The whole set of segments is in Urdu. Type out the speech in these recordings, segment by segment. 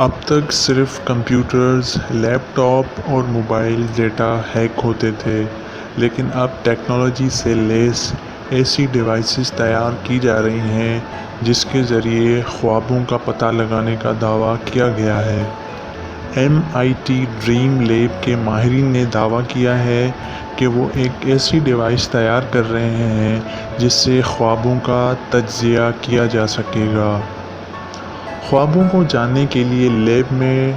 اب تک صرف کمپیوٹرز، لیپ ٹاپ اور موبائل ڈیٹا ہیک ہوتے تھے، لیکن اب ٹیکنالوجی سے لیس ایسی ڈیوائسز تیار کی جا رہی ہیں جس کے ذریعے خوابوں کا پتہ لگانے کا دعویٰ کیا گیا ہے۔ MIT ڈریم لیب کے ماہرین نے دعویٰ کیا ہے کہ وہ ایک ایسی ڈیوائس تیار کر رہے ہیں جس سے خوابوں کا تجزیہ کیا جا سکے گا۔ خوابوں کو جاننے کے لیے لیب میں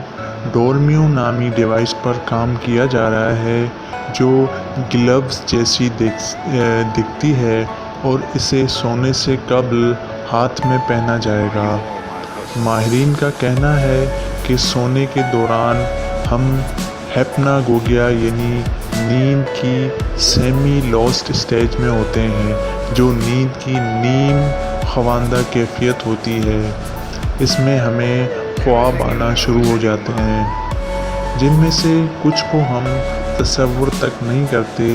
ڈورمیو نامی ڈیوائس پر کام کیا جا رہا ہے جو گلوز جیسی دکھتی ہے اور اسے سونے سے قبل ہاتھ میں پہنا جائے گا۔ ماہرین کا کہنا ہے کہ سونے کے دوران ہم ہیپناگوگیا یعنی نیند کی سیمی لوسٹ اسٹیج میں ہوتے ہیں، جو نیند کی نیم خواندہ کیفیت ہوتی ہے۔ اس میں ہمیں خواب آنا شروع ہو جاتے ہیں، جن میں سے کچھ کو ہم تصور تک نہیں کرتے،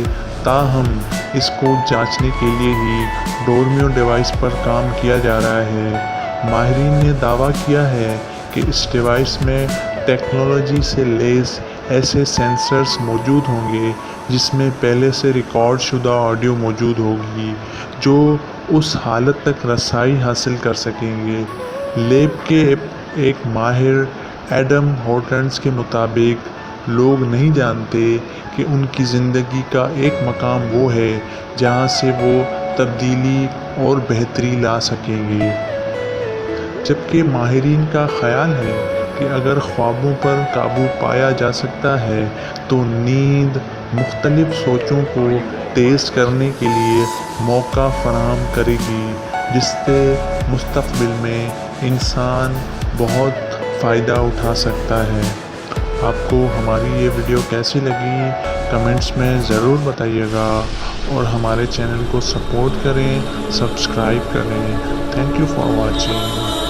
تاہم اس کو جانچنے کے لیے ہی ڈورمیو ڈیوائس پر کام کیا جا رہا ہے۔ ماہرین نے دعویٰ کیا ہے کہ اس ڈیوائس میں ٹیکنالوجی سے لیس ایسے سینسرز موجود ہوں گے جس میں پہلے سے ریکارڈ شدہ آڈیو موجود ہوگی جو اس حالت تک رسائی حاصل کر سکیں گے۔ لیب کے ایک ماہر ایڈم ہورٹنز کے مطابق لوگ نہیں جانتے کہ ان کی زندگی کا ایک مقام وہ ہے جہاں سے وہ تبدیلی اور بہتری لا سکیں گے، جبکہ ماہرین کا خیال ہے کہ اگر خوابوں پر قابو پایا جا سکتا ہے تو نیند مختلف سوچوں کو تیز کرنے کے لیے موقع فراہم کرے گی، جس سے مستقبل میں انسان بہت فائدہ اٹھا سکتا ہے۔ آپ کو ہماری یہ ویڈیو کیسی لگی کمنٹس میں ضرور بتائیے گا، اور ہمارے چینل کو سپورٹ کریں، سبسکرائب کریں۔ Thank you for watching.